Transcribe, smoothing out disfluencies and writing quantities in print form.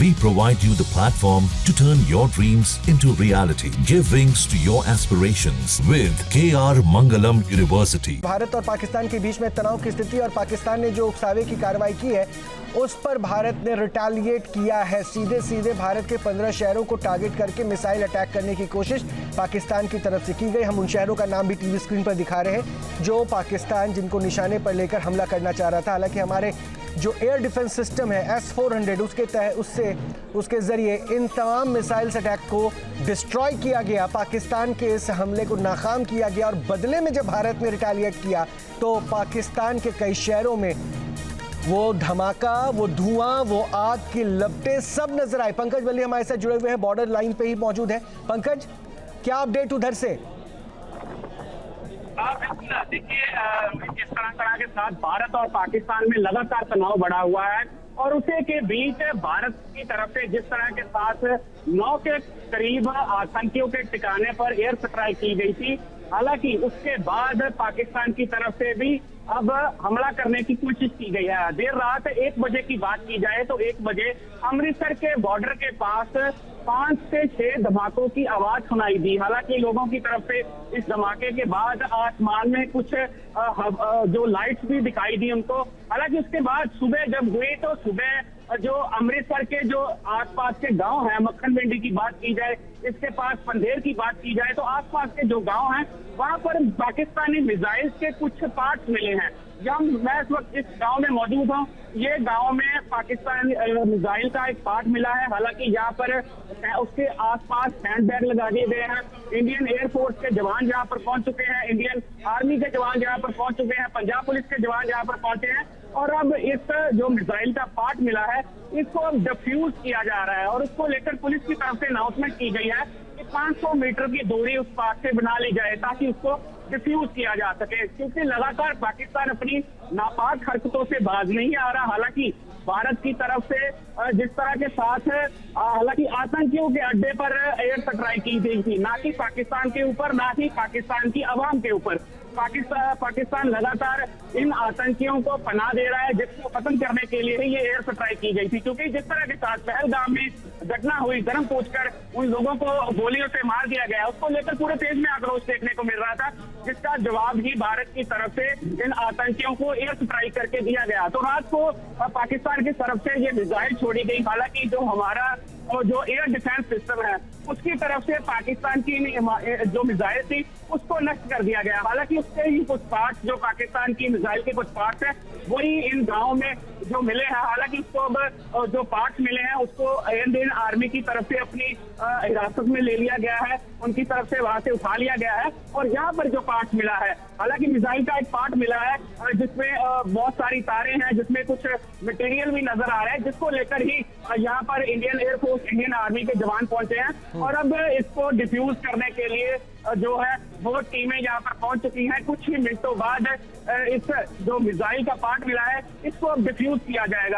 We provide you the platform to turn your dreams into reality. Give wings to your aspirations with KR Mangalam University. Bharat और पाकिस्तान के बीच में तनाव की स्थिति और पाकिस्तान ने जो उकसावे की कार्रवाई की है उस पर भारत ने रिटेलिएट किया है। सीधे सीधे भारत के 15 शहरों को टारगेट करके मिसाइल अटैक करने की कोशिश पाकिस्तान की तरफ से की गई। हम उन शहरों का नाम भी टीवी स्क्रीन पर दिखा रहे हैं जो पाकिस्तान जिनको निशाने पर लेकर हमला करना चाह रहा था। हालांकि हमारे जो एयर डिफेंस सिस्टम है S-400 उसके ज़रिए इन तमाम मिसाइल्स अटैक को डिस्ट्रॉय किया गया। पाकिस्तान के इस हमले को नाकाम किया गया और बदले में जब भारत ने रिटेलिएट किया तो पाकिस्तान के कई शहरों में वो धमाका, वो धुआं, वो आग की लपटें सब नजर आए। पंकज बल्ली हमारे साथ जुड़े हुए हैं, बॉर्डर लाइन पे ही मौजूद है। पंकज, क्या अपडेट उधर से? देखिए, जिस तरह के साथ भारत और पाकिस्तान में लगातार तनाव बढ़ा हुआ है और उसी के बीच भारत की तरफ से जिस तरह के साथ 9 के करीब आतंकियों के ठिकाने पर एयर स्ट्राइक की गई थी। हालांकि उसके बाद पाकिस्तान की तरफ से भी अब हमला करने की कोशिश की गई है। देर रात 1 बजे की बात की जाए तो 1 बजे अमृतसर के बॉर्डर के पास 5 से 6 धमाकों की आवाज सुनाई दी। हालांकि लोगों की तरफ से इस धमाके के बाद आसमान में कुछ जो लाइट्स भी दिखाई दी उनको। हालांकि उसके बाद सुबह जब हुई तो सुबह जो अमृतसर के जो आसपास के गांव हैं, मक्खन मंडी की बात की जाए, इसके पास पंधेर की बात की जाए तो आसपास के जो गांव हैं वहां पर पाकिस्तानी मिसाइल के कुछ पार्ट्स मिले हैं। मैं इस वक्त इस गांव में मौजूद हूँ। ये गांव में पाकिस्तान मिसाइल का एक पार्ट मिला है। हालांकि यहाँ पर उसके आसपास हैंड बैग लगा दिए गए हैं। इंडियन एयरफोर्स के जवान यहाँ पर पहुंच चुके हैं, इंडियन आर्मी के जवान यहाँ पर पहुंच चुके हैं, पंजाब पुलिस के जवान यहाँ पर पहुंचे हैं और अब इस जो मिसाइल का पार्ट मिला है इसको अब डिफ्यूज किया जा रहा है और उसको लेकर पुलिस की तरफ से अनाउंसमेंट की गई है कि 500 मीटर की दूरी उस पार्ट से बना ली जाए ताकि उसको डिफ्यूज किया जा सके, क्योंकि लगातार पाकिस्तान अपनी नापाक हरकतों से बाज नहीं आ रहा। हालांकि भारत की तरफ से जिस तरह के साथ हालांकि आतंकियों के अड्डे पर एयर स्ट्राइक की गई थी, ना कि पाकिस्तान के ऊपर, ना ही पाकिस्तान की आवाम के ऊपर। पाकिस्तान लगातार इन आतंकियों को पनाह दे रहा है जिसको खत्म करने के लिए ये एयर स्ट्राइक की गई थी। क्योंकि जिस तरह के साथ पहलगाम में घटना हुई, गर्म पूछकर उन लोगों को गोलियों से मार दिया गया, उसको लेकर पूरे देश में आक्रोश देखने को मिल रहा था, जिसका जवाब ही भारत की तरफ से इन आतंकियों को एयर स्ट्राइक करके दिया गया। तो रात को पाकिस्तान की तरफ से ये मिसाइल छोड़ी गई। हालांकि जो हमारा और जो एयर डिफेंस सिस्टम है उसकी तरफ से पाकिस्तान की जो मिसाइल थी उसको नष्ट कर दिया गया। हालांकि उसके ही कुछ पार्ट्स, जो पाकिस्तान की मिसाइल के कुछ पार्ट्स हैं, वही इन गांव में जो मिले हैं। हालांकि उसको अब जो पार्ट्स मिले हैं उसको इंडियन आर्मी की तरफ से अपनी हिरासत में ले लिया गया है, उनकी तरफ से वहां से उठा लिया गया है। और यहाँ पर जो पार्ट्स मिला है, हालांकि मिसाइल का एक पार्ट मिला है जिसमें बहुत सारी तारें हैं, जिसमें कुछ मटेरियल भी नजर आ रहा है, जिसको लेकर ही यहाँ पर इंडियन एयरफोर्स, इंडियन आर्मी के जवान पहुंचे हैं और अब इसको डिफ्यूज करने के लिए जो है वो टीमें यहाँ पर पहुंच चुकी हैं। कुछ ही मिनटों बाद इस जो मिसाइल का पार्ट मिला है इसको अब डिफ्यूज किया जाएगा।